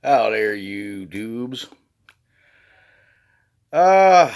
Out there, you dubes. Uh,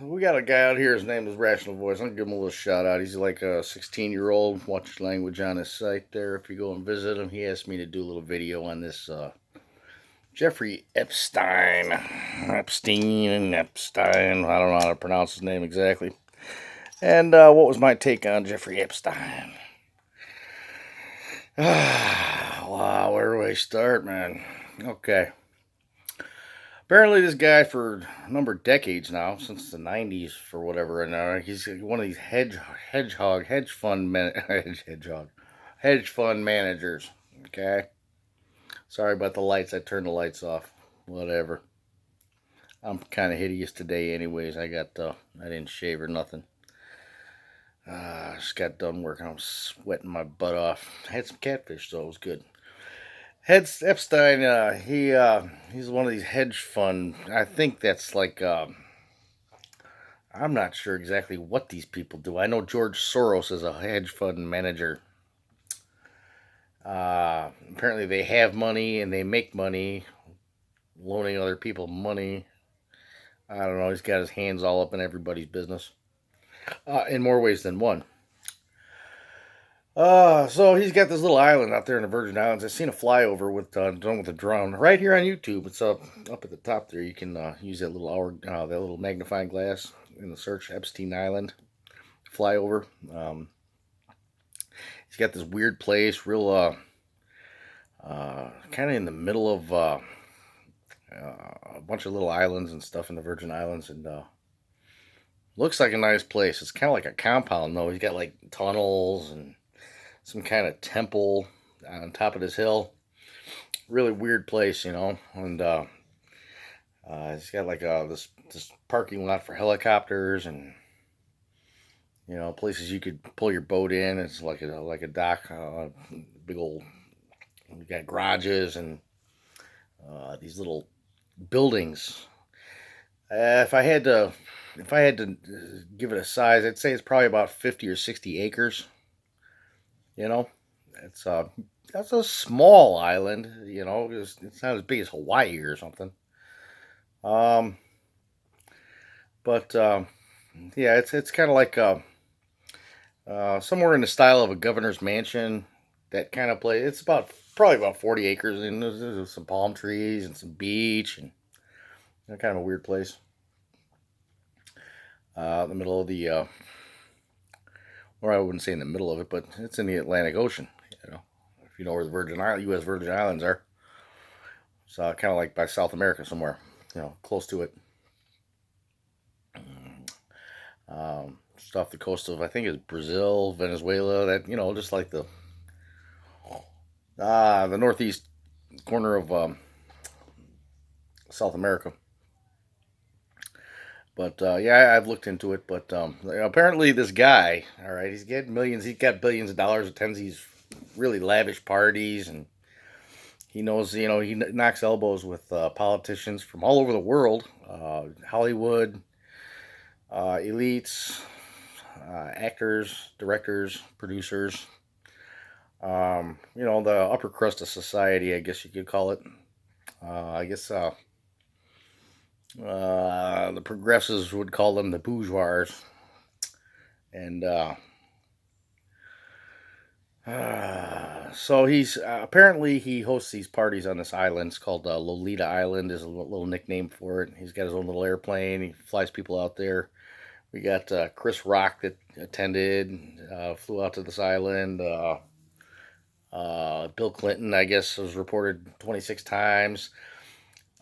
we got a guy out here. His name is Rational Voice. I'm gonna give him a little shout out. He's like a 16-year-old. Watch language on his site there. If you go and visit him, he asked me to do a little video on this Jeffrey Epstein. Epstein. I don't know how to pronounce his name exactly. And what was my take on Jeffrey Epstein? Wow, where do I start, man? Okay. Apparently, this guy for a number of decades now, since the '90s, for whatever, and he's one of these hedge fund managers. Okay, sorry about the lights. I turned the lights off. Whatever. I'm kind of hideous today, anyways. I didn't shave or nothing. Just got done working. I'm sweating my butt off. I had some catfish, so it was good. Epstein, he's one of these hedge fund. I think that's like I'm not sure exactly what these people do. I know George Soros is a hedge fund manager. Apparently, they have money and they make money loaning other people money. I don't know. He's got his hands all up in everybody's business in more ways than one. So he's got this little island out there in the Virgin Islands. I've seen a flyover with done with a drone right here on YouTube. It's up at the top there. You can use that little magnifying glass in the search Epstein Island flyover. He's got this weird place, real kind of in the middle of a bunch of little islands and stuff in the Virgin Islands, and looks like a nice place. It's kind of like a compound, though. He's got like tunnels and some kind of temple on top of this hill. Really weird place, and he's got like this parking lot for helicopters and places you could pull your boat in. It's like a dock, big old. We got garages and these little buildings. If I had to give it a size, I'd say it's probably about 50 or 60 acres. You know, it's that's a small island. It's not as big as Hawaii or something. Um, but yeah, it's kind of like somewhere in the style of a governor's mansion. That kind of place. It's probably about 40 acres, and there's some palm trees and some beach, and kind of a weird place. In the middle of the, or I wouldn't say in the middle of it, but it's in the Atlantic Ocean. You know, if you know where the U.S. Virgin Islands are, it's kind of like by South America somewhere. Close to it. Just off the coast of, I think it's Brazil, Venezuela. That just like the northeast corner of South America. But yeah, I've looked into it. But apparently, this guy, all right, he's getting millions. He's got billions of dollars. Attends these really lavish parties, and he knows, he knocks elbows with politicians from all over the world, Hollywood, elites, actors, directors, producers. The upper crust of society, I guess you could call it. I guess the progressives would call them the bourgeois, and so he's apparently he hosts these parties on this island. It's called Lolita Island. Is a little nickname for it. He's got his own little airplane. He flies people out there. We got Chris Rock that attended, flew out to this island. Bill Clinton, I guess, was reported 26 times.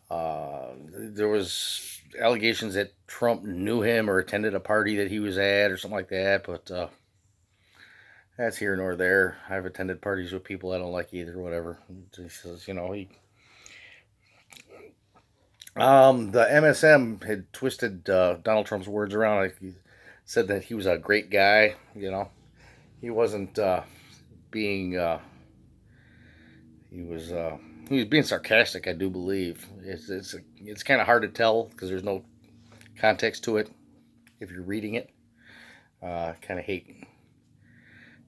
There was allegations that Trump knew him or attended a party that he was at or something like that, but that's here nor there. I've attended parties with people I don't like either, whatever. He says, the MSM had twisted Donald Trump's words around. Like, he said that he was a great guy. He wasn't being. He was being sarcastic. I do believe it's kind of hard to tell because there's no context to it if you're reading it. Kind of hate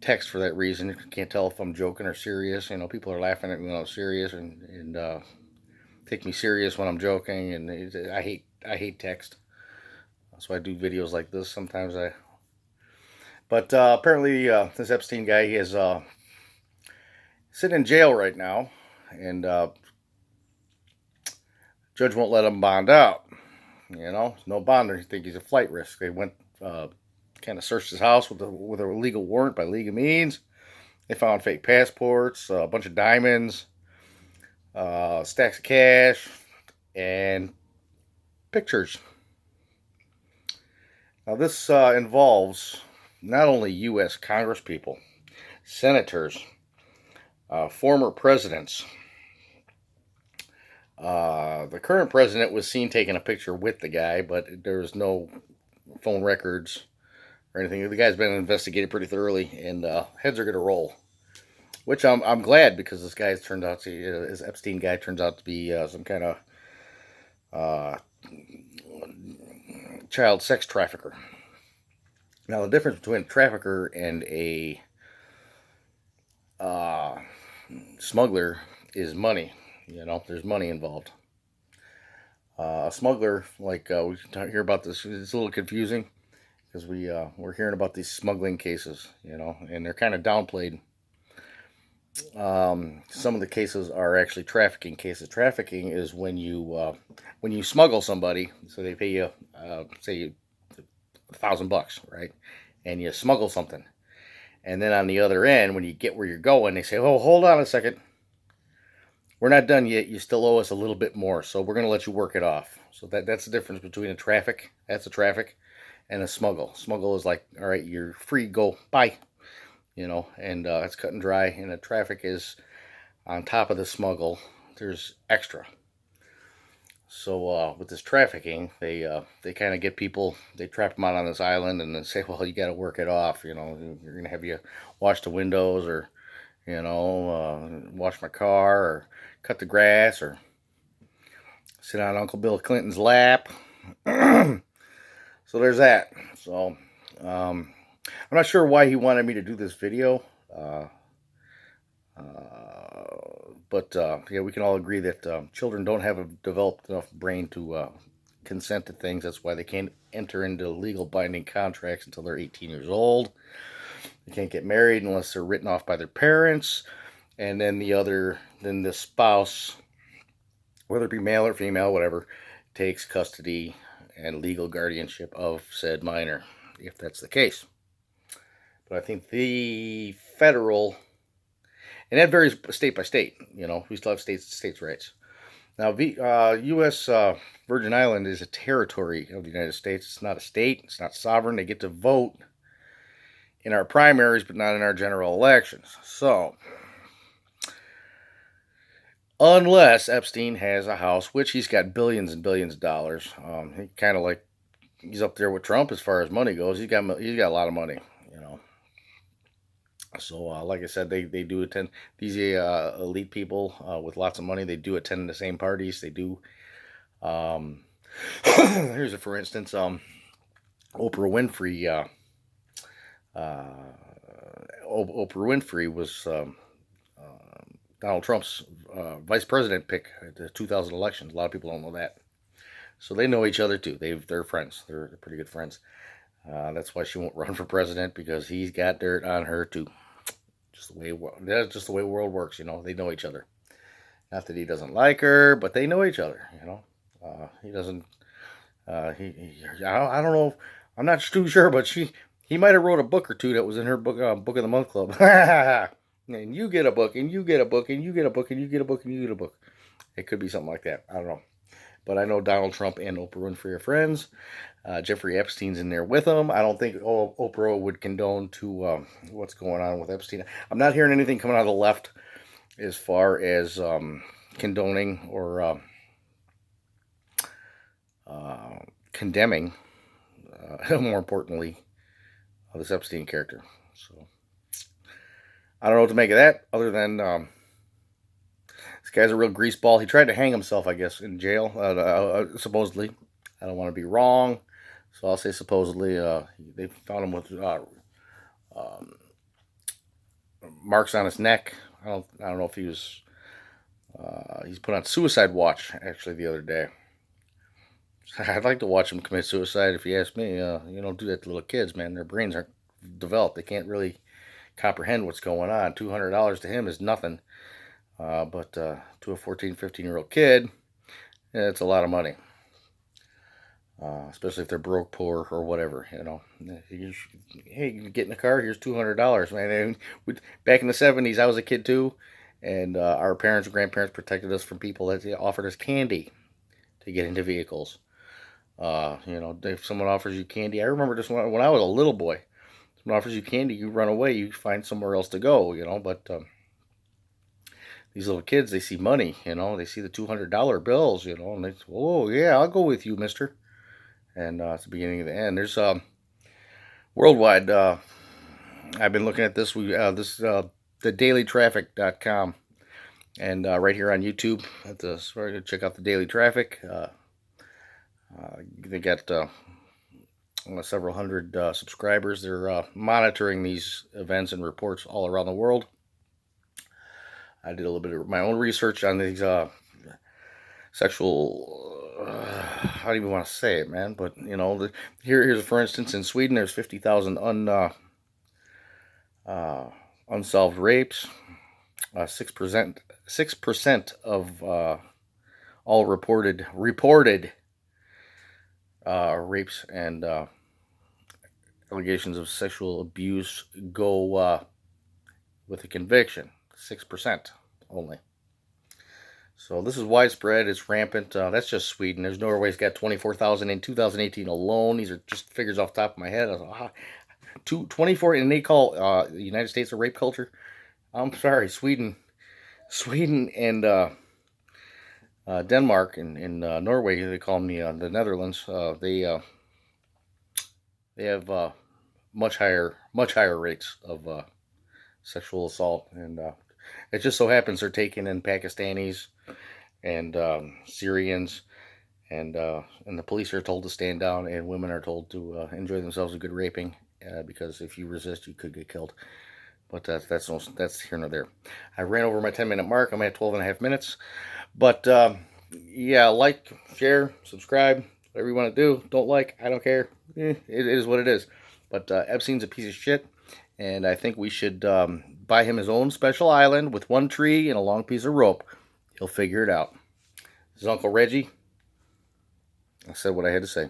text for that reason. You can't tell if I'm joking or serious. People are laughing at me when I'm serious, and take me serious when I'm joking, and I hate text. So I do videos like this sometimes. But apparently this Epstein guy, he is sitting in jail right now, and judge won't let him bond out. You know, no bond. They think he's a flight risk. They went kind of searched his house with a legal warrant by legal means. They found fake passports, a bunch of diamonds, stacks of cash, and pictures. Now, this involves not only U.S. congresspeople, senators, former presidents. The current president was seen taking a picture with the guy, but there was no phone records or anything. The guy's been investigated pretty thoroughly, and heads are going to roll. Which I'm glad, because this guy turned out to this Epstein guy turns out to be some kind of child sex trafficker. Now, the difference between a trafficker and a smuggler is money. You know, there's money involved. A smuggler, like we can hear about this, it's a little confusing because we're hearing about these smuggling cases, you know, and they're kind of downplayed. Some of the cases are actually trafficking cases. Trafficking is when you smuggle somebody, so they pay you say $1,000, right, and you smuggle something, and then on the other end, when you get where you're going, they say, "Oh, hold on a second, we're not done yet. You still owe us a little bit more, so we're going to let you work it off." So that's the difference between a traffic, that's a traffic, and a smuggle. Smuggle is like, all right, you're free, go, bye. You know, and it's cut and dry. And the traffic is on top of the smuggle. There's extra. So with this trafficking, they kind of get people. They trap them out on this island, and then say, "Well, you got to work it off. You know, you're gonna have you wash the windows, or wash my car, or cut the grass, or sit on Uncle Bill Clinton's lap." So there's that. So. I'm not sure why he wanted me to do this video, but yeah, we can all agree that children don't have a developed enough brain to consent to things. That's why they can't enter into legal binding contracts until they're 18 years old. They can't get married unless they're written off by their parents, and then the spouse, whether it be male or female, whatever, takes custody and legal guardianship of said minor, if that's the case. But I think the federal, and that varies state by state. You know, we still have states' rights. Now, the U.S. Virgin Island is a territory of the United States. It's not a state. It's not sovereign. They get to vote in our primaries, but not in our general elections. So, unless Epstein has a house, which he's got billions and billions of dollars, he kind of like he's up there with Trump as far as money goes. He's got a lot of money, you know. So, like I said, they do attend these elite people with lots of money. They do attend the same parties. They do. Here's a for instance. Oprah Winfrey. Oprah Winfrey was Donald Trump's vice president pick at the 2000 elections. A lot of people don't know that. So they know each other too. They're friends. They're pretty good friends. That's why she won't run for president, because he's got dirt on her too. That's just the way the world works, you know. They know each other. Not that he doesn't like her, but they know each other, you know. He doesn't. I don't know. I'm not too sure, but he might have wrote a book or two that was in her book of the month club. And you get a book, and you get a book, and you get a book, and you get a book, and you get a book. It could be something like that. I don't know. But I know Donald Trump and Oprah Winfrey are friends. Jeffrey Epstein's in there with them. I don't think Oprah would condone to what's going on with Epstein. I'm not hearing anything coming out of the left as far as condoning or condemning, more importantly, this Epstein character. So I don't know what to make of that, other than this guy's a real greaseball. He tried to hang himself, I guess, in jail, supposedly. I don't want to be wrong, so I'll say supposedly. They found him with marks on his neck. I don't know if he was He's put on suicide watch actually the other day. I'd like to watch him commit suicide if you ask me. You don't do that to little kids, man. Their brains aren't developed. They can't really comprehend what's going on. $200 to him is nothing. But to a 14, 15-year-old kid, yeah, it's a lot of money. Especially if they're broke, poor, or whatever. Hey, you get in the car. Here's $200, man. And back in the '70s, I was a kid too, and our parents and grandparents protected us from people that offered us candy to get into vehicles. If someone offers you candy, I remember this when I was a little boy. Someone offers you candy, you run away, you find somewhere else to go. But these little kids, they see money. They see the $200 bills. And they say, "Oh yeah, I'll go with you, Mister." And it's the beginning of the end. There's worldwide. I've been looking at this. The dailytraffic.com, and right here on YouTube. Check out the Daily Traffic. They got several hundred subscribers. They're monitoring these events and reports all around the world. I did a little bit of my own research on these sexual. I don't even want to say it, man. But here's for instance, in Sweden, there's 50,000 unsolved rapes. 6% of all reported rapes and allegations of sexual abuse go with a conviction. 6% only. So this is widespread. It's rampant. That's just Sweden. There's Norway's got 24,000 in 2018 alone. These are just figures off the top of my head. 24, and they call the United States a rape culture. I'm sorry, Sweden and Denmark and Norway. They call them the Netherlands. They have much higher rates of sexual assault, and it just so happens they're taking in Pakistanis and Syrians, and the police are told to stand down, and women are told to enjoy themselves a good raping, because if you resist, you could get killed. But that's here nor there. I ran over my 10-minute mark. I'm at 12 and a half minutes. But yeah, like, share, subscribe, whatever you want to do. Don't like, I don't care. It is what it is. But Epstein's a piece of shit, and I think we should buy him his own special island with one tree and a long piece of rope. He'll figure it out. This is Uncle Reggie. I said what I had to say.